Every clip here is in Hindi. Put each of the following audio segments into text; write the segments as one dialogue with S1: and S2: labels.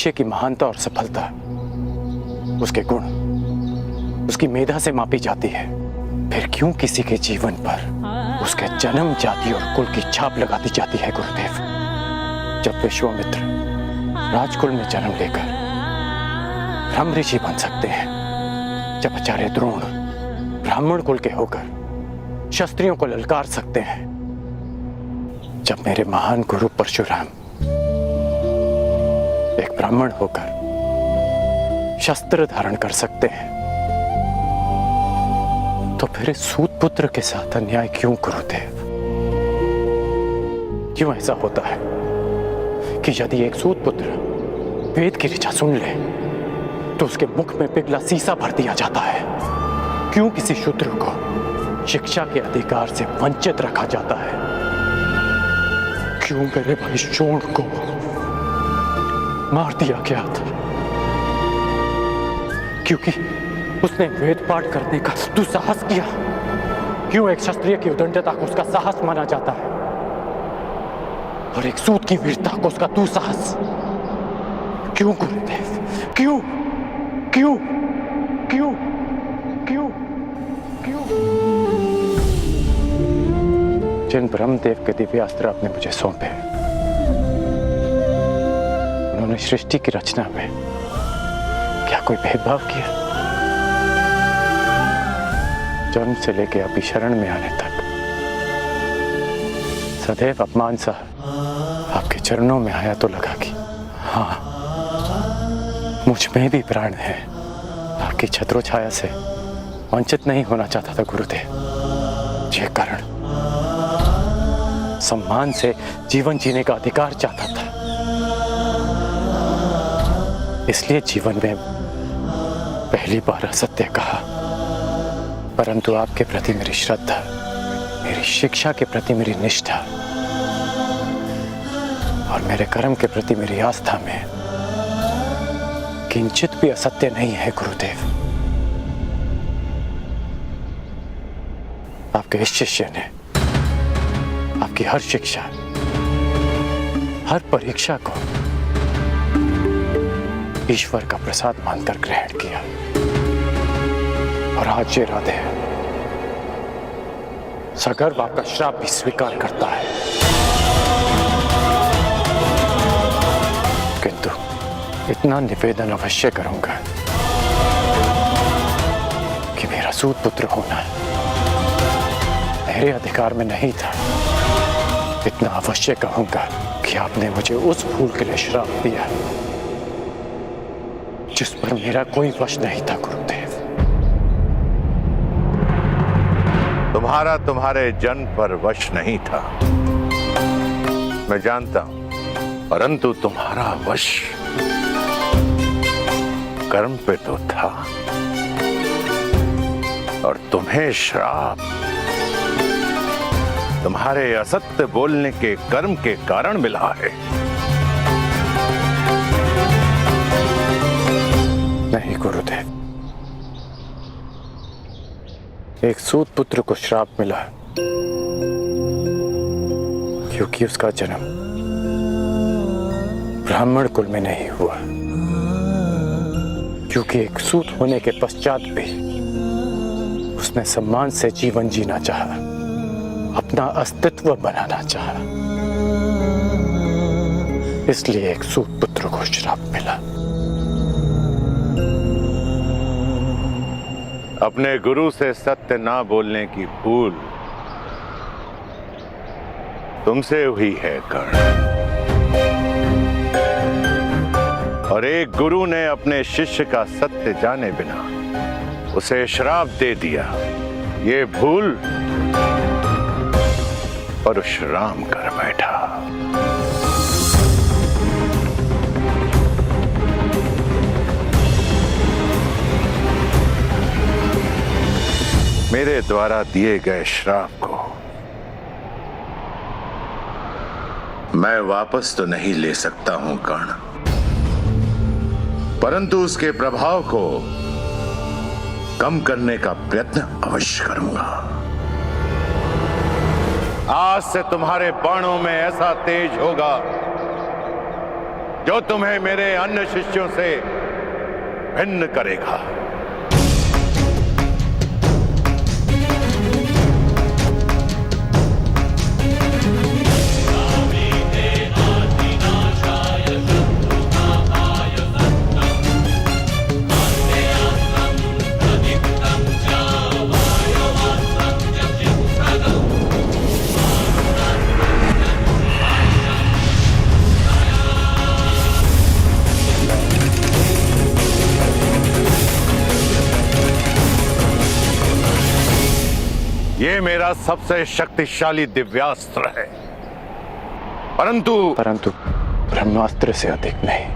S1: मनुष्य की महानता और सफलता उसके गुण, उसकी मेधा से मापी जाती है, फिर क्यों किसी के जीवन पर उसके जन्म, जाति और कुल की छाप लगा दी जाती है गुरुदेव? जब विश्वामित्र राजकुल में जन्म लेकर ब्रह्म ऋषि बन सकते हैं, जब आचार्य द्रोण ब्राह्मण कुल के होकर क्षत्रियों को ललकार सकते हैं, जब मेरे महान गुरु परशुराम एक ब्राह्मण होकर शस्त्र धारण कर सकते हैं, तो फिर सूत पुत्र के साथ अन्याय क्यों गुरुदेव? क्यों ऐसा होता है कि यदि एक सूत पुत्र वेद की ऋचा सुन ले तो उसके मुख में पिघला शीशा भर दिया जाता है? क्यों किसी शूद्र को शिक्षा के अधिकार से वंचित रखा जाता है? क्यों मेरे भाई शोण को मार दिया गया था? क्योंकि उसने वेद पाठ करने का दुस्साहस किया। क्यों एक क्षत्रिय की उदंडता को उसका साहस माना जाता है और एक सूत की वीरता को उसका दुस्साहस? क्यों गुरुदेव? क्यों क्यों क्यों क्यों क्यों? जिन ब्रह्मदेव के दिव्यास्त्र आपने मुझे सौंपे, उन्होंने सृष्टि की रचना में क्या कोई भेदभाव किया? जन्म से लेकर अभी शरण में आने तक सदैव अपमान सा आपके चरणों में आया तो लगा कि हाँ, मुझ में भी प्राण है। आपकी छत्रो छाया से वंचित नहीं होना चाहता था गुरुदेव। ये कारण सम्मान से जीवन जीने का अधिकार चाहता था, इसलिए जीवन में पहली बार असत्य कहा। परंतु आपके प्रति मेरी श्रद्धा, मेरी शिक्षा के प्रति मेरी निष्ठा और मेरे कर्म के प्रति मेरी आस्था में किंचित भी असत्य नहीं है गुरुदेव। आपके इस शिष्य ने आपकी हर शिक्षा, हर परीक्षा को ईश्वर का प्रसाद मानकर ग्रहण किया और आज ये राधे सगर्व आपका श्राप भी स्वीकार करता है। किंतु इतना निवेदन अवश्य करूंगा कि मेरा सूत पुत्र होना मेरे अधिकार में नहीं था। इतना अवश्य कहूंगा कि आपने मुझे उस भूल के लिए श्राप दिया जिस पर मेरा कोई वश नहीं था गुरुदेव।
S2: तुम्हारा तुम्हारे जन्म पर वश नहीं था, मैं जानता हूं, परंतु तुम्हारा वश कर्म पे तो था और तुम्हें श्राप तुम्हारे असत्य बोलने के कर्म के कारण मिला है।
S1: नहीं गुरुदेव, एक सूत पुत्र को श्राप मिला क्योंकि उसका जन्म ब्राह्मण कुल में नहीं हुआ, क्योंकि एक सूत होने के पश्चात भी उसने सम्मान से जीवन जीना चाहा, अपना अस्तित्व बनाना चाहा, इसलिए एक सूत पुत्र को श्राप मिला।
S2: अपने गुरु से सत्य ना बोलने की भूल तुमसे हुई है कर्ण, और एक गुरु ने अपने शिष्य का सत्य जाने बिना उसे श्राप दे दिया। ये भूल परशुराम कर बैठा। मेरे द्वारा दिए गए श्राप को मैं वापस तो नहीं ले सकता हूं कर्ण, परंतु उसके प्रभाव को कम करने का प्रयत्न अवश्य करूंगा। आज से तुम्हारे बाणों में ऐसा तेज होगा जो तुम्हें मेरे अन्य शिष्यों से भिन्न करेगा। ये मेरा सबसे शक्तिशाली दिव्यास्त्र है, परंतु
S1: ब्रह्मास्त्र से अधिक नहीं।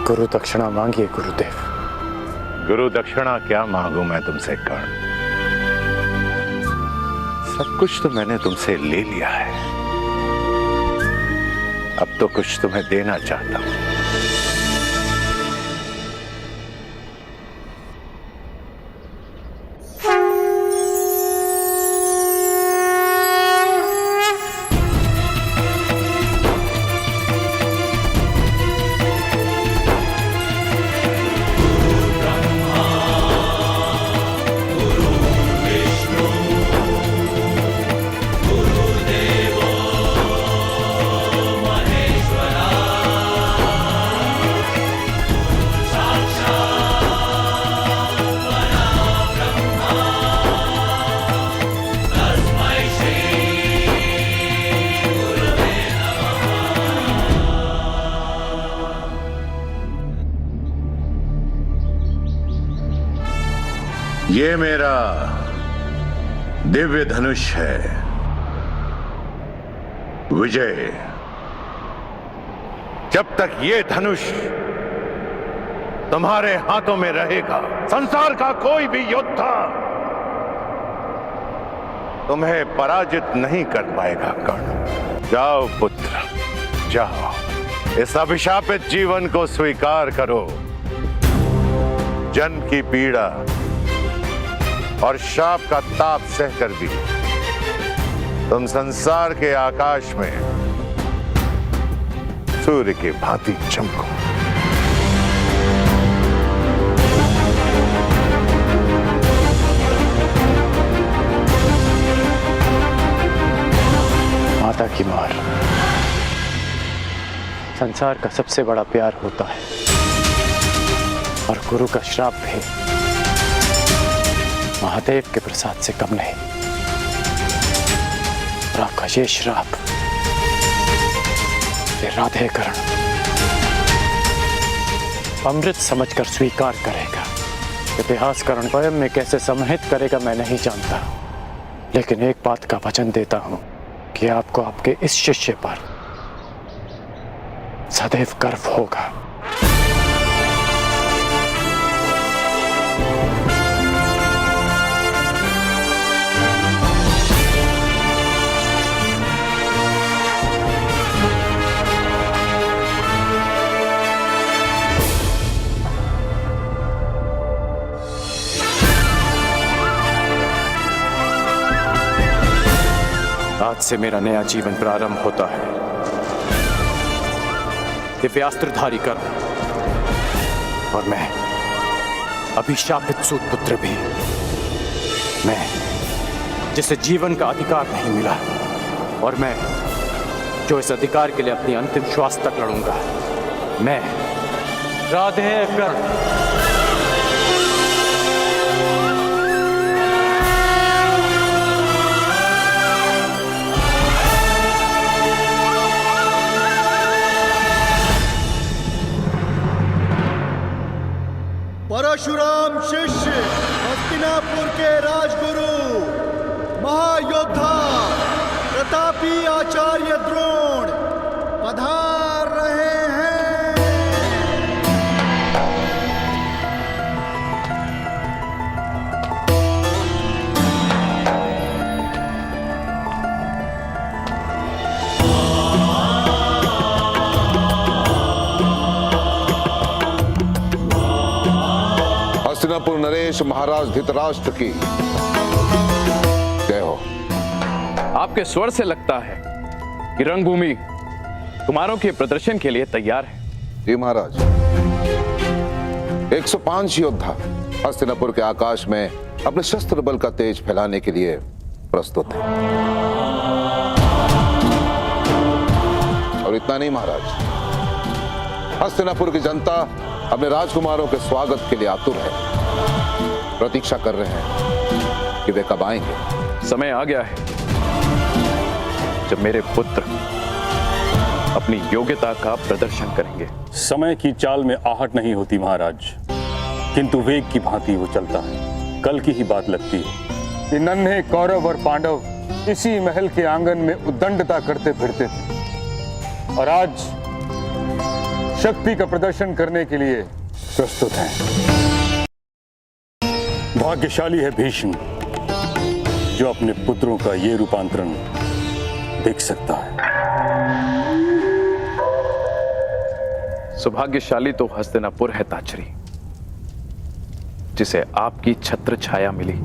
S1: गुरु दक्षिणा मांगिए गुरुदेव।
S2: गुरु दक्षिणा क्या मांगू मैं तुमसे कर्ण? सब कुछ तो मैंने तुमसे ले लिया है, अब तो कुछ तुम्हें देना चाहता हूं। ये मेरा दिव्य धनुष है विजय। जब तक ये धनुष तुम्हारे हाथों में रहेगा, संसार का कोई भी योद्धा तुम्हें पराजित नहीं कर पाएगा कर्ण। जाओ पुत्र, जाओ, इस अभिशापित जीवन को स्वीकार करो। जन्म की पीड़ा और शाप का ताप सहकर भी तुम संसार के आकाश में सूर्य की भांति चमको।
S1: माता की मार संसार का सबसे बड़ा प्यार होता है, और गुरु का श्राप भी महादेव के प्रसाद से कम नहीं। और आपका ये श्राप ये राधेकरण अमृत समझकर स्वीकार करेगा। इतिहासकरण स्वयं में कैसे समाहित करेगा मैं नहीं जानता, लेकिन एक बात का वचन देता हूं कि आपको आपके इस शिष्य पर सदैव गर्व होगा। आज से मेरा नया जीवन प्रारंभ होता है। दिव्यास्त्रधारी कर्ण, और मैं अभिशापित सूत पुत्र भी, मैं जिसे जीवन का अधिकार नहीं मिला, और मैं जो इस अधिकार के लिए अपनी अंतिम श्वास तक लड़ूंगा, मैं राधेकर्ण।
S3: परशुराम शिष्य, हस्तिनापुर के राजगुरु, महायोद्धा प्रतापी आचार्य द्रोण पधार रहे हैं।
S4: हस्तिनापुर नरेश महाराज धृतराष्ट्र की जय हो।
S1: आपके स्वर से लगता है कि रंगभूमि कुमारों के प्रदर्शन के लिए तैयार है।
S4: जी महाराज, 105 योद्धा हस्तिनापुर के आकाश में अपने शस्त्र बल का तेज फैलाने के लिए प्रस्तुत हैं। और इतना नहीं महाराज, हस्तिनापुर की जनता अपने राजकुमारों के स्वागत के लिए आतुर है, प्रतीक्षा कर रहे हैं कि वे कब आएंगे।
S1: समय आ गया है जब मेरे पुत्र अपनी योग्यता का प्रदर्शन करेंगे।
S5: समय की चाल में आहट नहीं होती महाराज, किंतु वेग की भांति वो चलता है। कल की ही बात लगती है कि नन्हे कौरव और पांडव इसी महल के आंगन में उद्दंडता करते फिरते थे और आज शक्ति का प्रदर्शन करने के लिए प्रस्तुत हैं। भाग्यशाली है भीष्म जो अपने पुत्रों का ये रूपांतरण देख सकता है।
S1: सौभाग्यशाली तो हस्तिनापुर है ताचरी, जिसे आपकी छत्र छाया मिली।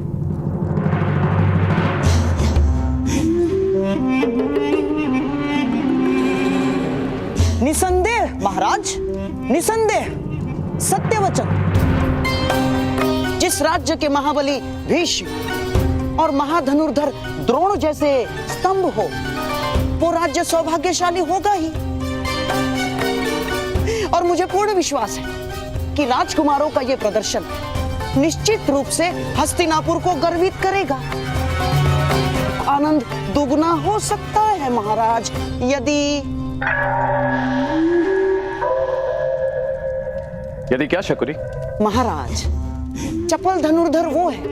S6: निसंदेह महाराज, निसंदेह, सत्य वचन। जिस राज्य के महाबली भीष्म और महाधनुर्धर द्रोण जैसे स्तंभ हो, वो राज्य सौभाग्यशाली होगा ही। और मुझे पूर्ण विश्वास है कि राजकुमारों का यह प्रदर्शन निश्चित रूप से हस्तिनापुर को गर्वित करेगा। आनंद दुगना हो सकता है महाराज
S1: यदि क्या शकुनी?
S6: महाराज, चपल धनुर्धर वो है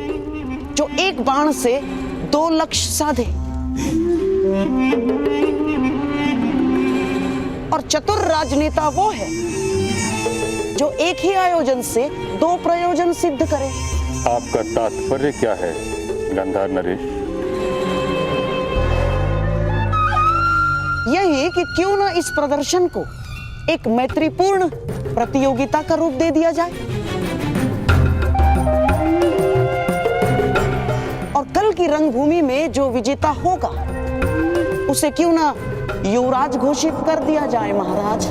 S6: जो एक बाण से 2 लक्ष्य साधे, और चतुर राजनेता वो है जो एक ही आयोजन से 2 प्रयोजन सिद्ध करे।
S5: आपका तात्पर्य क्या है गंधार नरेश?
S6: यही कि क्यों न इस प्रदर्शन को एक मैत्रीपूर्ण प्रतियोगिता का रूप दे दिया जाए और कल की रंगभूमि में जो विजेता होगा उसे क्यों न युवराज घोषित कर दिया जाए महाराज।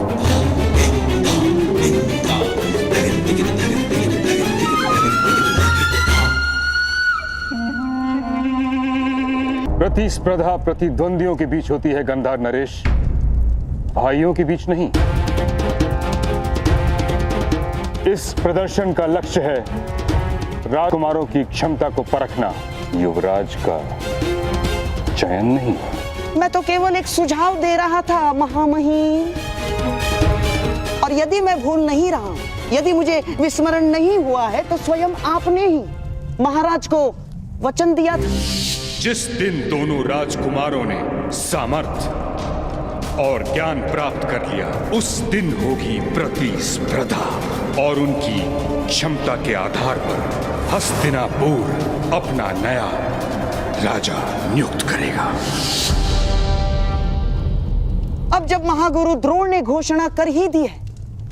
S5: प्रतिस्पर्धा प्रतिद्वंदियों के बीच होती है गंधार नरेश, भाइयों के बीच नहीं। इस प्रदर्शन का लक्ष्य है राजकुमारों की क्षमता को परखना, युवराज का चयन नहीं।
S6: मैं तो केवल एक सुझाव दे रहा था महामहिम, और यदि मैं भूल नहीं रहा, यदि मुझे विस्मरण नहीं हुआ है, तो स्वयं आपने ही महाराज को वचन दिया था।
S7: जिस दिन दोनों राजकुमारों ने सामर्थ्य और ज्ञान प्राप्त कर लिया, उस दिन होगी प्रतिस्पर्धा और उनकी क्षमता के आधार पर हस्तिनापुर अपना नया राजा नियुक्त करेगा।
S6: अब जब महागुरु द्रोण ने घोषणा कर ही दी है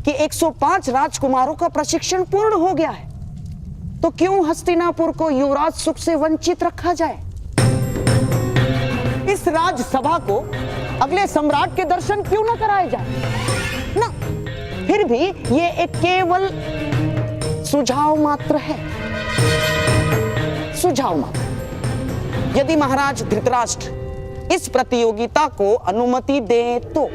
S6: कि 105 राजकुमारों का प्रशिक्षण पूर्ण हो गया है, तो क्यों हस्तिनापुर को युवराज सुख से वंचित रखा जाए? इस राजसभा को अगले सम्राट के दर्शन क्यों न कराए जाए? ना, फिर भी ये एक केवल सुझाव मात्र है, सुझाव मात्र। यदि महाराज धृतराष्ट्र इस प्रतियोगिता को अनुमति दे तो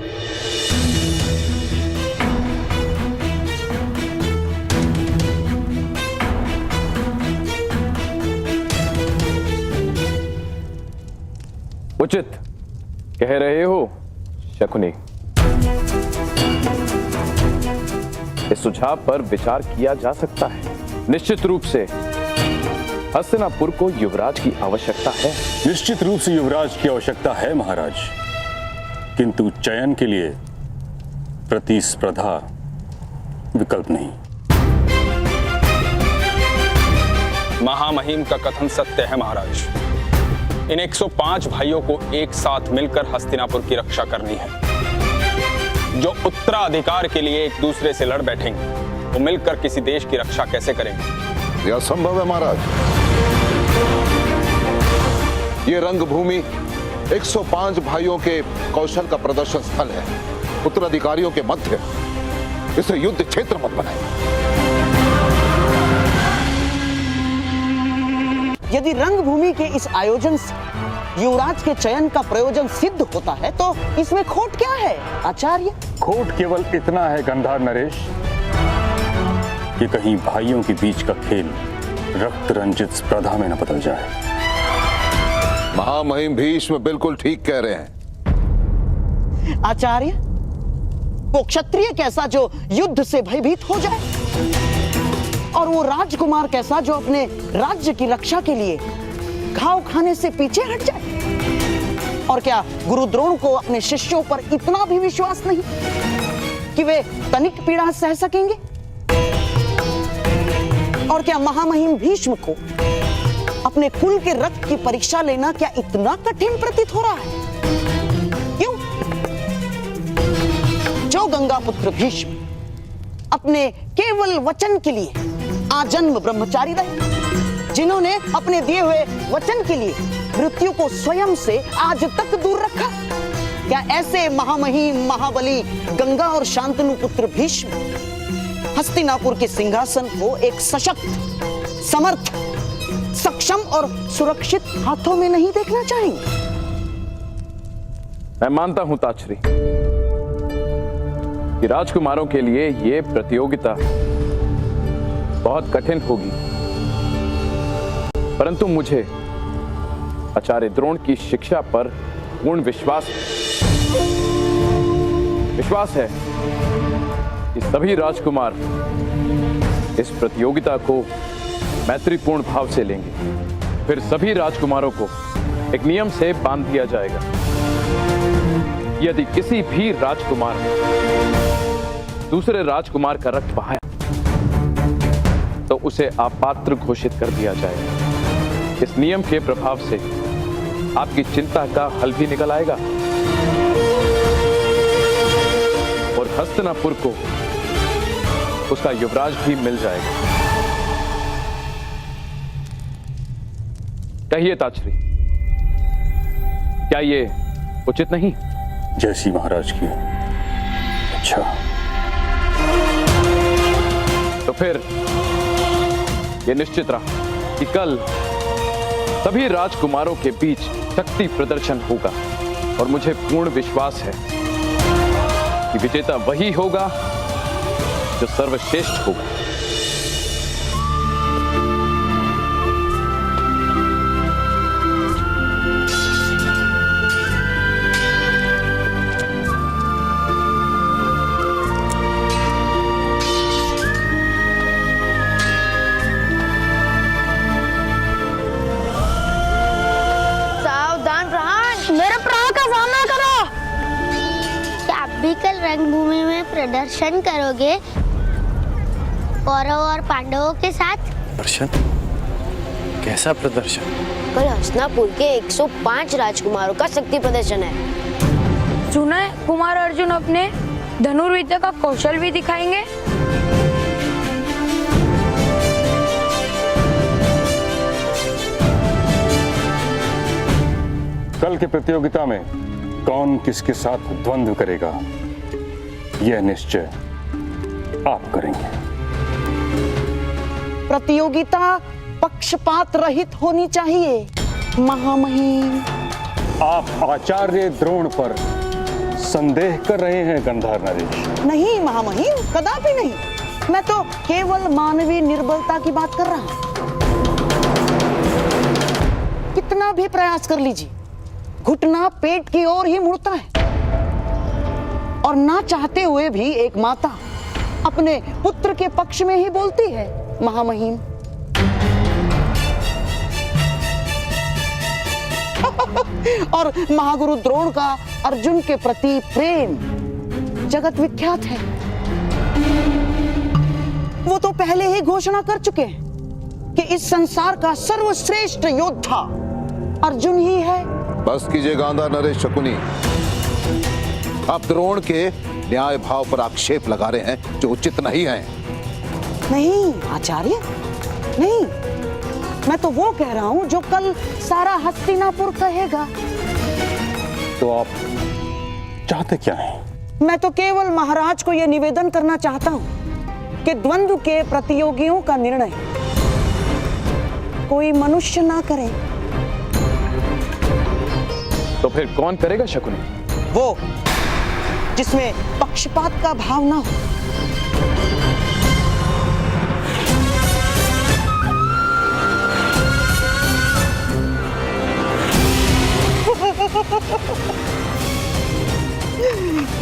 S1: उचित कह रहे हो शकुनी। इस सुझाव पर विचार किया जा सकता है। निश्चित रूप से हस्तिनापुर को युवराज की आवश्यकता है।
S5: निश्चित रूप से युवराज की आवश्यकता है महाराज, किंतु चयन के लिए प्रतिस्पर्धा विकल्प नहीं।
S8: महामहिम का कथन सत्य है महाराज। इन 105 भाइयों को एक साथ मिलकर हस्तिनापुर की रक्षा करनी है। जो उत्तराधिकार के लिए एक दूसरे से लड़ बैठेंगे वो मिलकर किसी देश की रक्षा कैसे करेंगे?
S4: यह असंभव है महाराज। ये रंगभूमि 105 भाइयों के कौशल का प्रदर्शन स्थल है, उत्तराधिकारियों के मध्य। इसे युद्ध क्षेत्र मत बनाए।
S6: यदि रंगभूमि के इस आयोजन से युवराज के चयन का प्रयोजन सिद्ध होता है तो इसमें खोट क्या है आचार्य?
S5: खोट केवल इतना है गंधार नरेश कि कहीं भाइयों के बीच का खेल रक्त रंजित स्पर्धा में न बदल जाए।
S4: महामहिम भीष्म बिल्कुल ठीक कह रहे हैं।
S6: आचार्य, वो क्षत्रिय कैसा जो युद्ध से भयभीत हो जाए, और वो राजकुमार कैसा जो अपने राज्य की रक्षा के लिए घाव खाने से पीछे हट जाए? और क्या गुरु द्रोण को अपने शिष्यों पर इतना भी विश्वास नहीं कि वे तनिक पीड़ा सह सकेंगे? और क्या महामहिम भीष्म को अपने कुल के रक्त की परीक्षा लेना क्या इतना कठिन प्रतीत हो रहा है? क्यों? जो गंगा पुत्र भीष्म अपने केवल वचन के लिए आजन्म ब्रह्मचारी रहे, जिन्होंने अपने दिए हुए वचन के लिए मृत्यु को स्वयं से आज तक दूर रखा, क्या ऐसे महामहिम महाबली गंगा और शांतनु पुत्र भीष्म हस्तिनापुर के सिंहासन को एक सशक्त, समर्थ, सक्षम और सुरक्षित हाथों में नहीं देखना चाहेंगे?
S1: मैं मानता हूं ताक्षरी कि राजकुमारों के लिए यह प्रतियोगिता बहुत कठिन होगी, परंतु मुझे आचार्य द्रोण की शिक्षा पर पूर्ण विश्वास है कि सभी राजकुमार इस प्रतियोगिता को मैत्रीपूर्ण भाव से लेंगे। फिर सभी राजकुमारों को एक नियम से बांध दिया जाएगा। यदि किसी भी राजकुमार दूसरे राजकुमार का रक्त बहाया तो उसे अपात्र घोषित कर दिया जाएगा। इस नियम के प्रभाव से आपकी चिंता का हल भी निकल आएगा और हस्तिनापुर को उसका युवराज भी मिल जाएगा। कहिए ताक्षरी, क्या ये उचित नहीं?
S5: जैसी महाराज की। अच्छा,
S1: तो फिर ये निश्चित रहा कि कल सभी राजकुमारों के बीच शक्ति प्रदर्शन होगा और मुझे पूर्ण विश्वास है कि विजेता वही होगा जो सर्वश्रेष्ठ होगा।
S9: कल रंगभूमि में प्रदर्शन करोगे कौरव और पांडवों के साथ?
S1: प्रदर्शन? कैसा प्रदर्शन?
S10: कल हस्तिनापुर के 105 राजकुमारों का शक्ति प्रदर्शन है।
S11: सुना है कुमार अर्जुन अपने धनुर्विद्या का कौशल भी दिखाएंगे।
S5: कल की प्रतियोगिता में कौन किसके साथ द्वंद्व करेगा, यह निश्चय आप करेंगे।
S6: प्रतियोगिता पक्षपात रहित होनी चाहिए महामहिम।
S5: आप आचार्य द्रोण पर संदेह कर रहे हैं गंधार नरेश?
S6: नहीं महामहिम, कदापि नहीं। मैं तो केवल मानवीय निर्बलता की बात कर रहा हूं। कितना भी प्रयास कर लीजिए, घुटना पेट की ओर ही मुड़ता है, और ना चाहते हुए भी एक माता अपने पुत्र के पक्ष में ही बोलती है महामहिम। और महागुरु द्रोण का अर्जुन के प्रति प्रेम जगत विख्यात है। वो तो पहले ही घोषणा कर चुके हैं कि इस संसार का सर्वश्रेष्ठ योद्धा अर्जुन ही है।
S4: बस कीजिए गांधार नरेश शकुनी, आप द्रोण के न्याय भाव पर आक्षेप लगा रहे हैं जो उचित नहीं है।
S6: नहीं आचार्य, नहीं, मैं तो वो कह रहा हूं जो कल सारा हस्तिनापुर कहेगा।
S5: तो आप चाहते क्या हैं?
S6: मैं तो केवल महाराज को यह निवेदन करना चाहता हूं कि द्वंद्व के प्रतियोगियों का निर्णय कोई मनुष्य ना करे।
S1: तो फिर कौन करेगा शकुनी?
S6: वो जिसमें पक्षपात का भाव ना हो।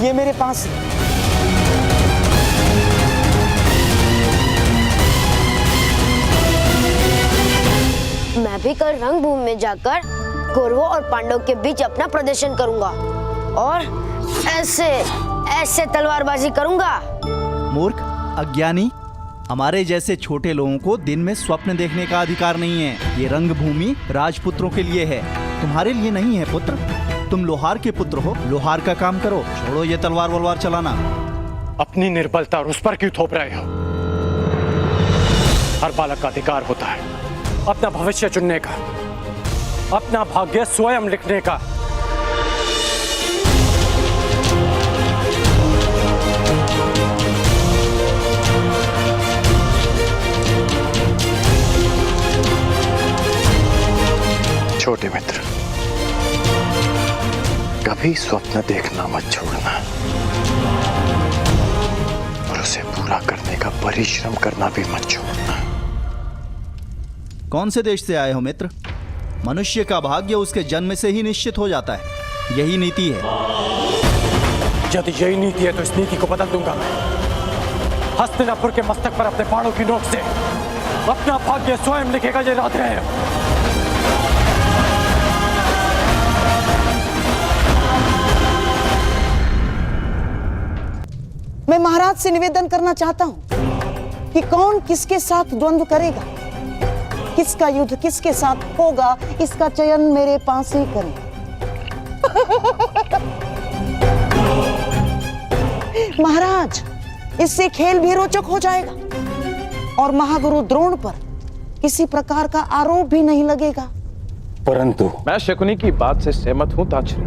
S6: ये मेरे पास है।
S10: मैं भी कल रंगभूमि में जाकर कौरवों और पांडवों के बीच अपना प्रदर्शन करूंगा और ऐसे ऐसे तलवारबाजी करूंगा।
S3: मूर्ख, अज्ञानी, हमारे जैसे छोटे लोगों को दिन में स्वप्न देखने का अधिकार नहीं है। ये रंगभूमि राजपुत्रों के लिए है, तुम्हारे लिए नहीं है पुत्र। तुम लोहार के पुत्र हो, लोहार का काम करो, छोड़ो ये तलवार वलवार चलाना।
S1: अपनी निर्बलता और उस पर क्यों थोप रहे हो? हर बालक का अधिकार होता है अपना भविष्य चुनने का, अपना भाग्य स्वयं लिखने का। छोटे मित्र, कभी स्वप्न देखना मत छोड़ना और उसे पूरा करने का परिश्रम करना भी मत छोड़ना।
S3: कौन से देश से आए हो मित्र? मनुष्य का भाग्य उसके जन्म से ही निश्चित हो जाता है, यही नीति है।
S1: यदि यही नीति है तो इस नीति को बदल दूंगा मैं। हस्तिनापुर के मस्तक पर अपने बाणों की नोक से अपना भाग्य स्वयं लिखेगा, ये याद रहे।
S6: मैं महाराज से निवेदन करना चाहता हूं कि कौन किसके साथ द्वंद्व करेगा, किसका युद्ध किसके साथ होगा, इसका चयन मेरे पास ही करें। महाराज, इससे खेल भी रोचक हो जाएगा और महागुरु द्रोण पर किसी प्रकार का आरोप भी नहीं लगेगा।
S5: परंतु
S1: मैं शकुनी की बात से सहमत हूं ताचरी।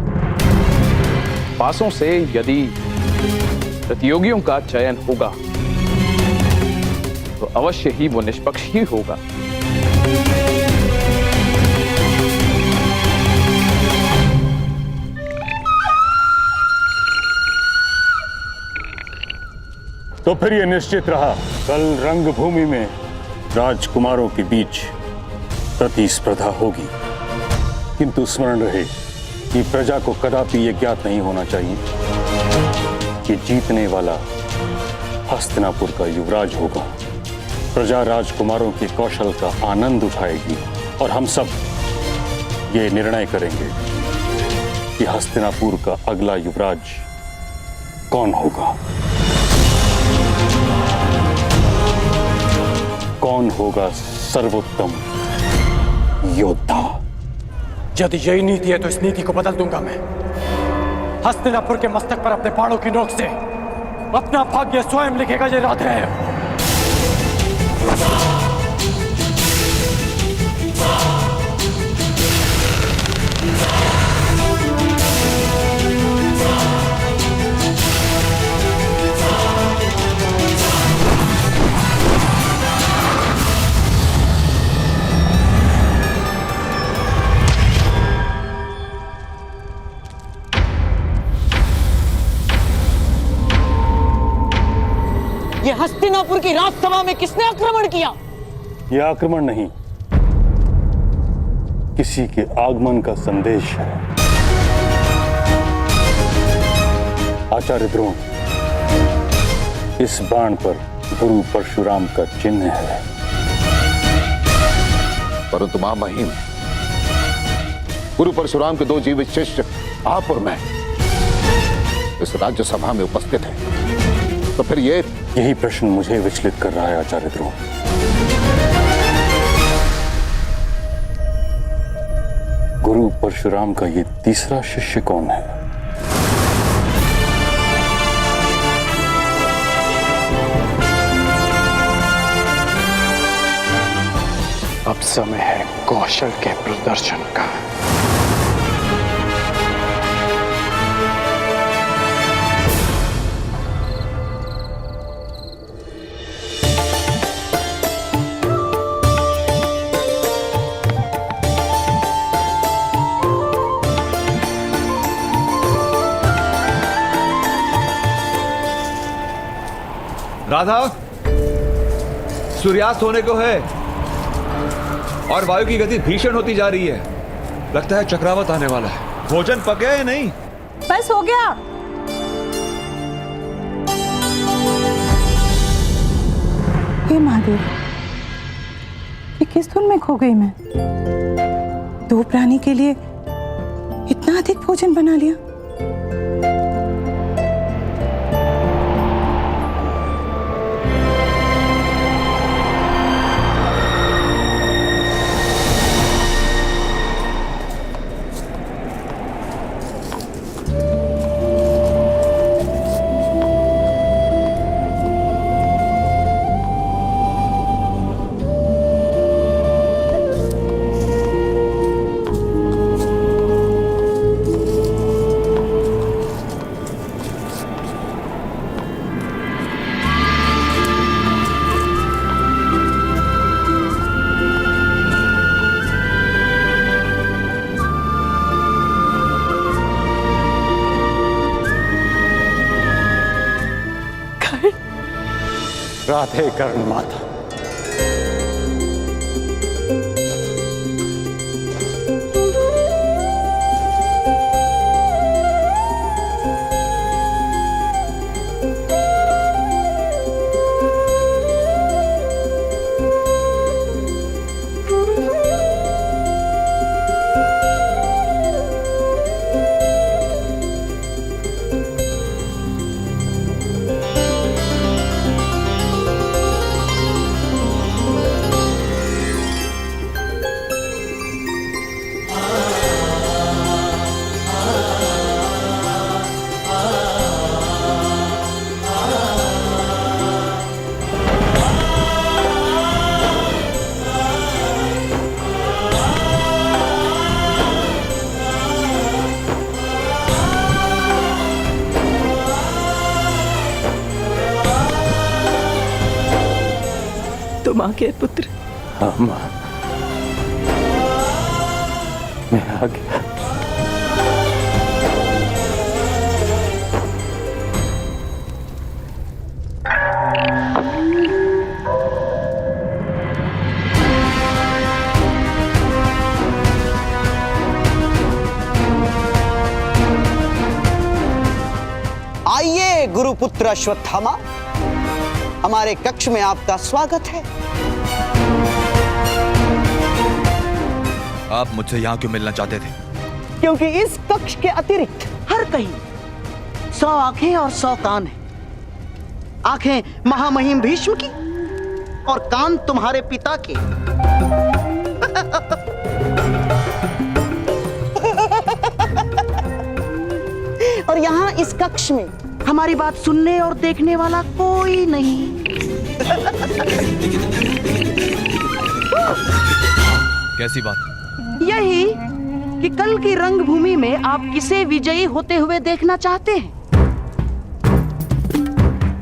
S1: पासों से यदि प्रतियोगियों का चयन होगा तो अवश्य ही वो निष्पक्ष ही होगा।
S5: तो फिर यह निश्चित रहा, कल रंगभूमि में राजकुमारों के बीच प्रतिस्पर्धा होगी। किंतु स्मरण रहे कि प्रजा को कदापि यह ज्ञात नहीं होना चाहिए कि जीतने वाला हस्तिनापुर का युवराज होगा। प्रजा राजकुमारों के कौशल का आनंद उठाएगी और हम सब ये निर्णय करेंगे कि हस्तिनापुर का अगला युवराज कौन होगा, कौन होगा सर्वोत्तम योद्धा।
S1: यदि यही नीति है तो इस नीति को बदल दूंगा मैं। हस्तिनापुर के मस्तक पर अपने बाणों की नोक से अपना भाग्य स्वयं लिखेगा, ये याद रहे।
S6: ये हस्तिनापुर की राजसभा में किसने आक्रमण किया?
S5: यह आक्रमण नहीं, किसी के आगमन का संदेश है। आचार्य द्रोण, इस बाण पर गुरु परशुराम का चिन्ह है।
S4: परंतु महामहिम, गुरु परशुराम के दो जीवित शिष्य आप और मैं इस राज्यसभा में उपस्थित हैं, तो फिर
S5: यही प्रश्न मुझे विचलित कर रहा है आचार्य द्रोण। गुरु परशुराम का ये तीसरा शिष्य कौन है?
S1: अब समय है कौशल के प्रदर्शन का।
S12: राधा, सूर्यास्त होने को है और वायु की गति भीषण होती जा रही है। लगता है चक्रवात आने वाला है। भोजन पक गया या नहीं?
S11: बस हो गया।
S13: हे महादेव, ये किस धुन में खो गई मैं? 2 प्राणी के लिए इतना अधिक भोजन बना लिया।
S1: राधे कर्ण माता।
S13: तुम आ गए पुत्र।
S1: हाँ माँ, मैं आ गया।
S6: आइए गुरुपुत्र अश्वत्थामा, हमारे कक्ष में आपका स्वागत है।
S12: आप मुझसे यहाँ क्यों मिलना चाहते थे?
S6: क्योंकि इस कक्ष के अतिरिक्त हर कहीं 100 आंखें और 100 कान हैं। आंखें महामहिम भीष्म की और कान तुम्हारे पिता के। और यहाँ इस कक्ष में हमारी बात सुनने और देखने वाला कोई नहीं।
S12: कैसी बात?
S6: यही कि कल की रंगभूमि में आप किसे विजयी होते हुए देखना चाहते हैं?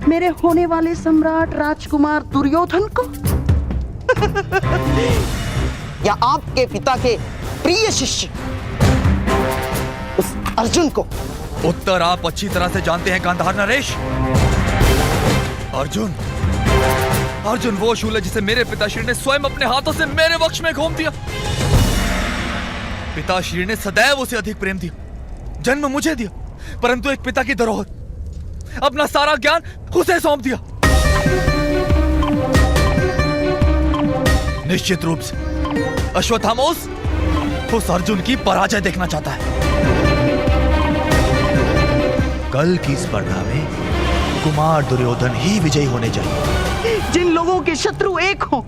S6: मेरे होने वाले सम्राट राजकुमार दुर्योधन को या आपके पिता के प्रिय शिष्य उस अर्जुन को?
S12: उत्तर आप अच्छी तरह से जानते हैं गांधार नरेश। अर्जुन वो शूल है जिसे मेरे पिताश्री ने स्वयं अपने हाथों से मेरे वक्ष में घोंप दिया। पिताश्री ने सदैव उसे अधिक प्रेम दिया, जन्म मुझे दिया, परंतु एक पिता की धरोहर, अपना सारा ज्ञान उसे सौंप दिया। निश्चित रूप से अश्वत्थामा उस अर्जुन की पराजय देखना चाहता है। कल की स्पर्धा में कुमार दुर्योधन ही विजयी होने चाहिए।
S6: जिन लोगों के शत्रु एक हों,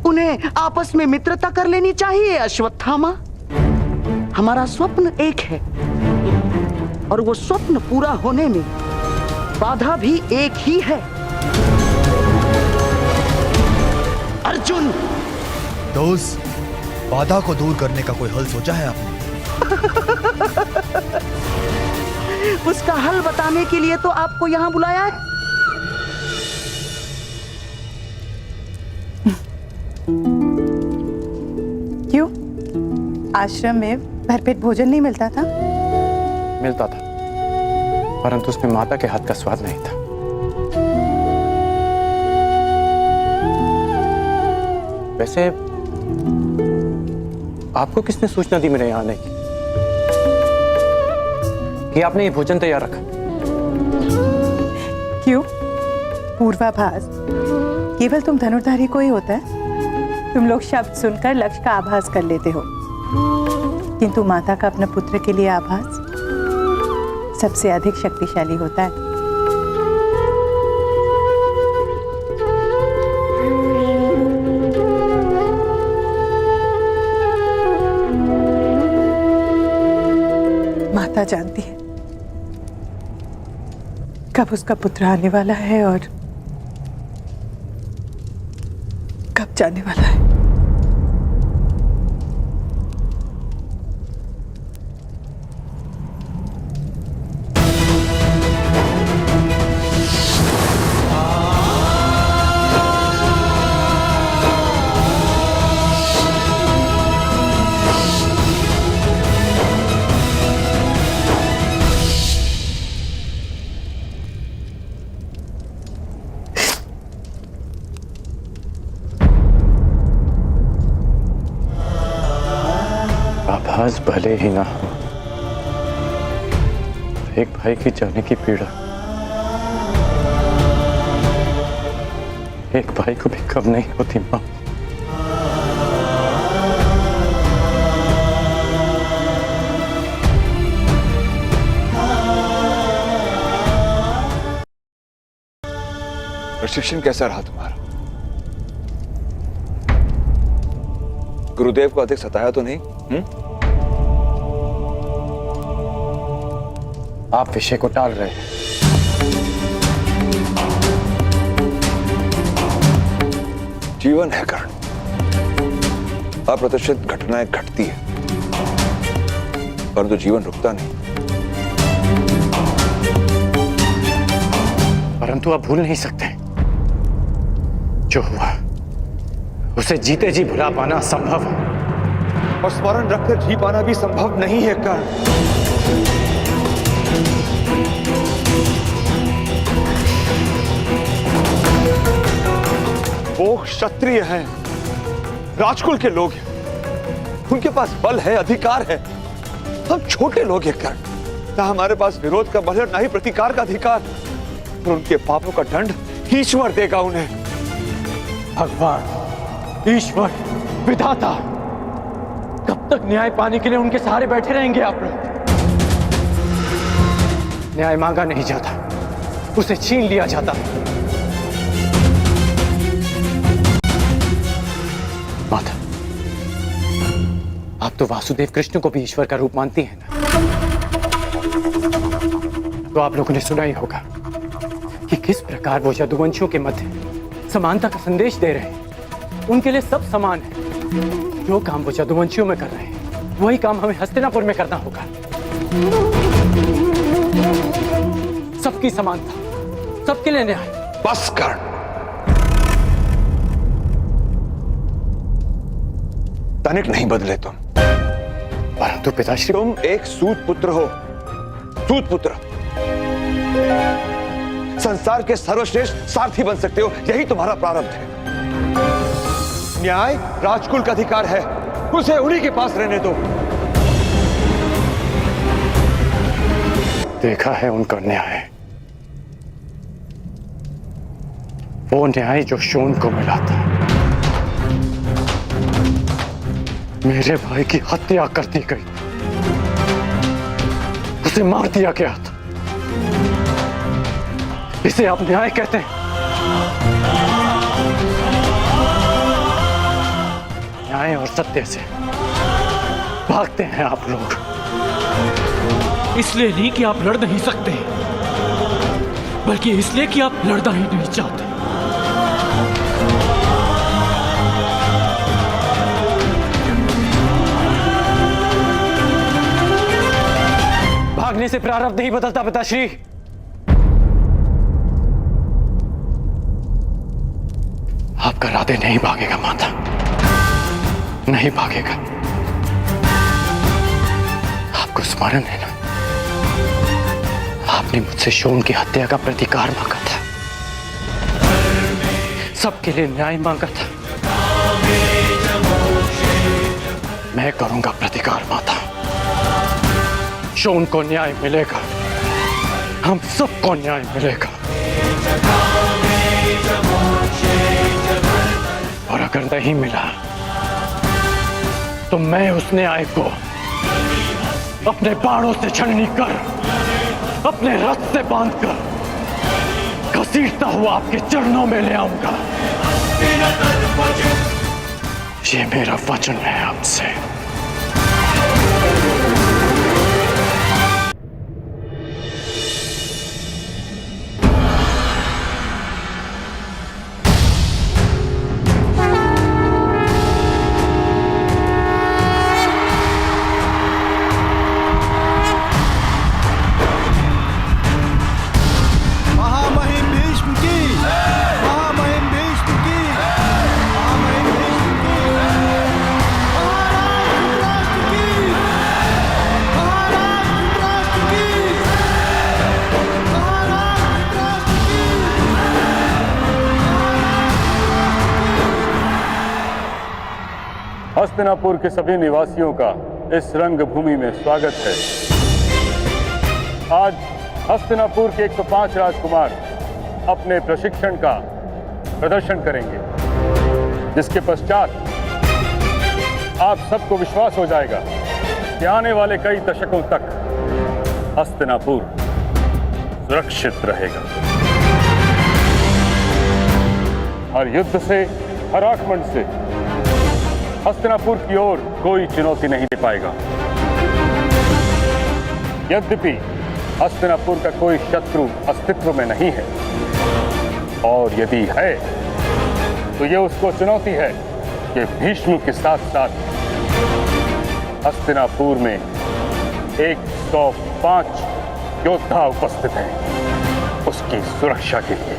S6: उन्हें आपस में मित्रता कर लेनी चाहिए अश्वत्थामा। हमारा स्वप्न एक है और वो स्वप्न पूरा होने में बाधा भी एक ही है। अर्जुन।
S12: तो उस बाधा को दूर करने का कोई हल सोचा है आपने?
S6: उसका हल बताने के लिए तो आपको यहाँ बुलाया है।
S13: क्यों? आश्रम में भरपेट भोजन नहीं मिलता था?
S1: मिलता था, परंतु उसमें माता के हाथ का स्वाद नहीं था। वैसे आपको किसने सूचना दी मेरे यहाँ आने की कि आपने ये भोजन तैयार रखा?
S13: क्यों? पूर्वाभास केवल तुम धनुर्धारी को ही होता है। तुम लोग शब्द सुनकर लक्ष्य का आभास कर लेते हो, किंतु माता का अपने पुत्र के लिए आभास सबसे अधिक शक्तिशाली होता है। माता जानती है कब उसका पुत्र आने वाला है और कब जाने वाला है।
S1: आभास भले ही ना हो, एक भाई की जाने की पीड़ा एक भाई को भी कम नहीं होती मां।
S12: प्रशिक्षण कैसा रहा तुम्हारा? गुरुदेव को अधिक सताया तो नहीं?
S1: आप विषय को टाल रहे हैं।
S12: जीवन है कर्ण, अप्रत्याशित घटनाएं घटती है, परंतु जीवन रुकता नहीं।
S1: परंतु आप भूल नहीं सकते, जो हुआ उसे जीते जी भुला पाना संभव है,
S12: और स्मरण रखकर जी पाना भी संभव नहीं है कर्ण। वो क्षत्रिय हैं, राजकुल के लोग हैं, उनके पास बल है, अधिकार है। हम छोटे लोग हैं कर्ण, ना हमारे पास विरोध का बल है, ना ही प्रतिकार का अधिकार। और उनके पापों का दंड ईश्वर देगा उन्हें।
S1: भगवान, ईश्वर, विधाता, कब तक न्याय पाने के लिए उनके सहारे बैठे रहेंगे आप लोग? न्याय मांगा नहीं जाता, उसे छीन लिया जाता। माता, आप तो वासुदेव कृष्ण को भी ईश्वर का रूप मानती हैं ना? तो आप लोगों ने सुना ही होगा कि किस प्रकार वो यदुवंशियों के मध्य समानता का संदेश दे रहे हैं। उनके लिए सब समान है। जो काम वो यदुवंशियों में कर रहे हैं, वही काम हमें हस्तिनापुर में करना होगा। सबकी समानता, सबके लिए न्याय।
S12: बस कर। तनिक नहीं बदले तुम।
S1: परंतु पिताश्री,
S12: तुम एक सूत पुत्र हो, सूत पुत्र। संसार के सर्वश्रेष्ठ सारथी बन सकते हो, यही तुम्हारा प्रारब्ध है। न्याय राजकुल का अधिकार है, उसे उन्हीं के पास रहने दो।
S1: देखा है उनका न्याय, वो न्याय जो शोन को मिला था। मेरे भाई की हत्या कर दी गई, उसे मार दिया गया था। इसे आप न्याय कहते हैं? न्याय और सत्य से भागते हैं आप लोग।
S14: इसलिए नहीं कि आप लड़ नहीं सकते, बल्कि इसलिए कि आप लड़ना ही नहीं चाहते।
S1: होने से प्रारब्ध नहीं बदलता पिताश्री। आपका राधे नहीं भागेगा माता, नहीं भागेगा। आपको स्मरण है ना, आपने मुझसे शोन की हत्या का प्रतिकार मांगा था, सबके लिए न्याय मांगा था। मैं करूंगा प्रतिकार माता, शोन को न्याय मिलेगा, हम सबको न्याय मिलेगा। और अगर नहीं मिला तो मैं उस न्याय को अपने बाणों से छलनी कर, अपने रथ से बांधकर घसीटता हुआ आपके चरणों में ले आऊंगा। ये मेरा वचन है आपसे।
S5: हस्तिनापुर के सभी निवासियों का इस रंगभूमि में स्वागत है। आज हस्तिनापुर के 105 राजकुमार अपने प्रशिक्षण का प्रदर्शन करेंगे, जिसके पश्चात आप सबको विश्वास हो जाएगा कि आने वाले कई दशकों तक हस्तिनापुर सुरक्षित रहेगा। हर युद्ध से, हर आक्रमण से हस्तिनापुर की ओर कोई चुनौती नहीं दे पाएगा। यद्यपि हस्तिनापुर का कोई शत्रु अस्तित्व में नहीं है, और यदि है तो यह उसको चुनौती है कि भीष्म के साथ साथ हस्तिनापुर में 105 योद्धा उपस्थित हैं उसकी सुरक्षा के लिए।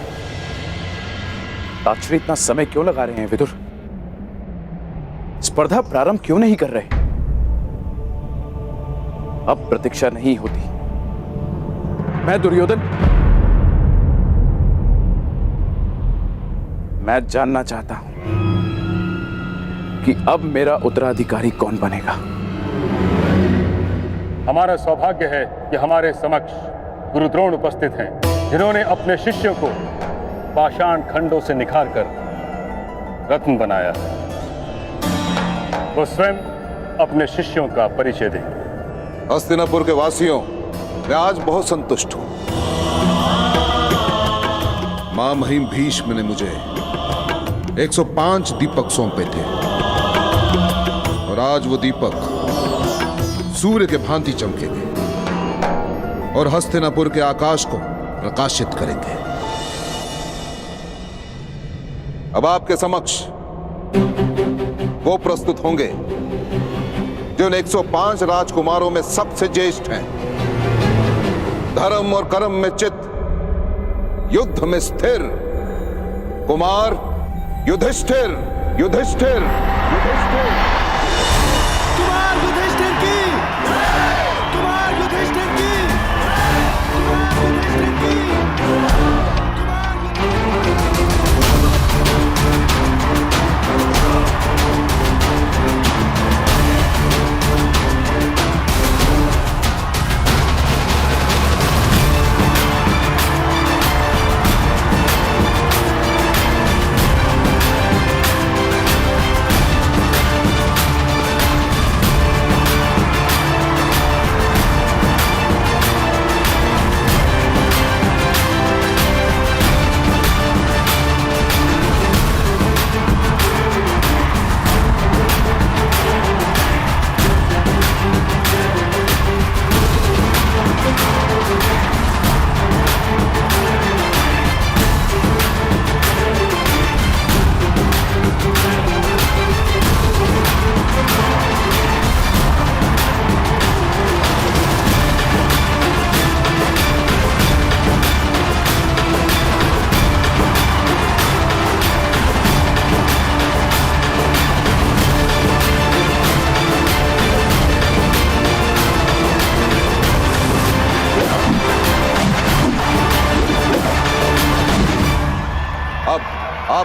S1: ताक्षरी इतना समय क्यों लगा रहे हैं विदुर? स्पर्धा प्रारंभ क्यों नहीं कर रहे? अब प्रतीक्षा नहीं होती। मैं दुर्योधन, मैं जानना चाहता हूं कि अब मेरा उत्तराधिकारी कौन बनेगा।
S5: हमारा सौभाग्य है कि हमारे समक्ष गुरु द्रोण उपस्थित हैं, जिन्होंने अपने शिष्यों को पाषाण खंडों से निखारकर रत्न बनाया है। वो स्वयं अपने शिष्यों का परिचय दें।
S4: हस्तिनापुर के वासियों, मैं आज बहुत संतुष्ट हूं। मां महिम भीष्म ने मुझे 105 दीपक सौंपे थे, और आज वो दीपक सूर्य के भांति चमकेंगे और हस्तिनापुर के आकाश को प्रकाशित करेंगे। अब आपके समक्ष वो प्रस्तुत होंगे जो इन 105 राजकुमारों में सबसे ज्येष्ठ हैं, धर्म और कर्म में चित, युद्ध में स्थिर कुमार युधिष्ठिर। युधिष्ठिर, युधिष्ठिर,
S3: कुमार युधिष्ठिर की, कुमार युधिष्ठिर की, कुमार युधिष्ठिर की।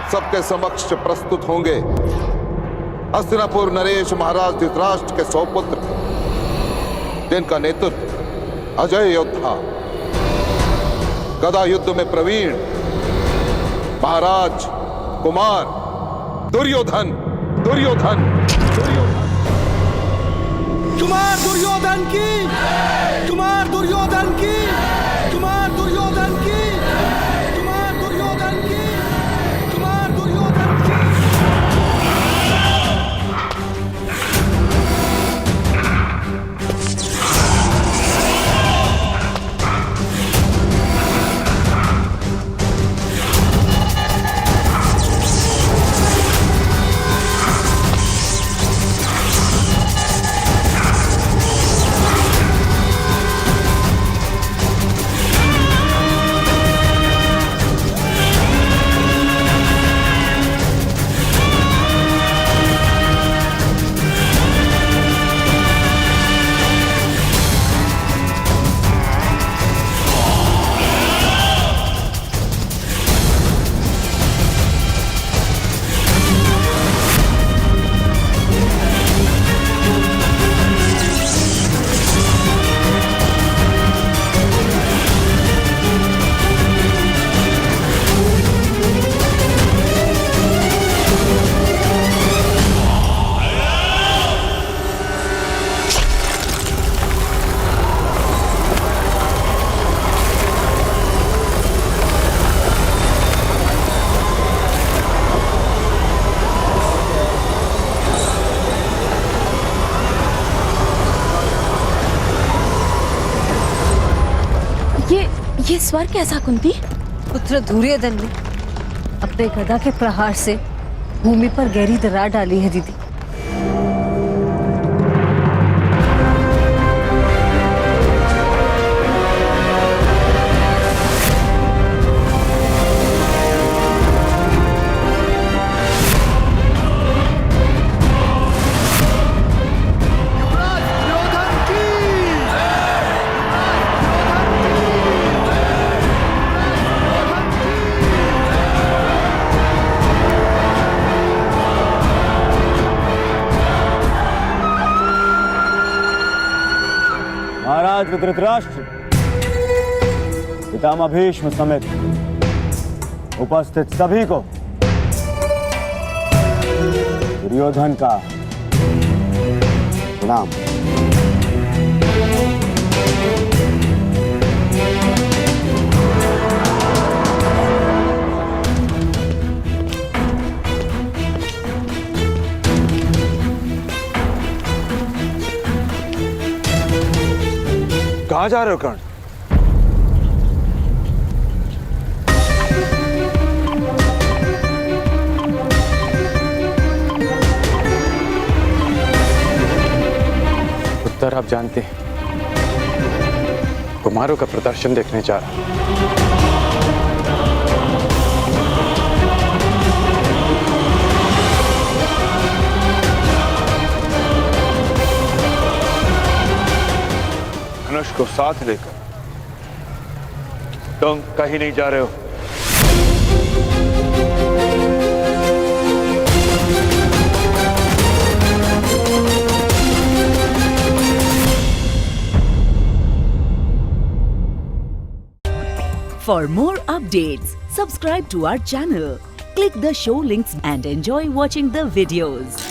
S4: आप सबके समक्ष प्रस्तुत होंगे हस्तिनापुर नरेश महाराज धृतराष्ट्र के 100 पुत्र, जिनका नेतृत्व अजय योद्धा, गदा युद्ध में प्रवीण महाराज कुमार दुर्योधन दुर्योधन दुर्योधन।
S3: कुमार दुर्योधन की, कुमार दुर्योधन की, कुमार दुर्योधन की, कुमार दुर्योधन की, कुमार दुर्योधन की।
S11: ये स्वर कैसा कुंती?
S15: पुत्र दुर्योधन ने अपने गदा के प्रहार से भूमि पर गहरी दरार डाली है दीदी।
S16: महाराज धृतराष्ट्र, पितामह भीष्म समेत उपस्थित सभी को दुर्योधन का प्रणाम।
S12: कहां जा रहे हो कर्ण?
S1: उत्तर आप जानते हैं, कुमारों का प्रदर्शन देखने जा रहा हूं।
S12: धनुष को साथ लेकर तुम कहीं नहीं जा रहे हो।
S17: For more updates, subscribe to our channel, click the show links and enjoy watching the videos.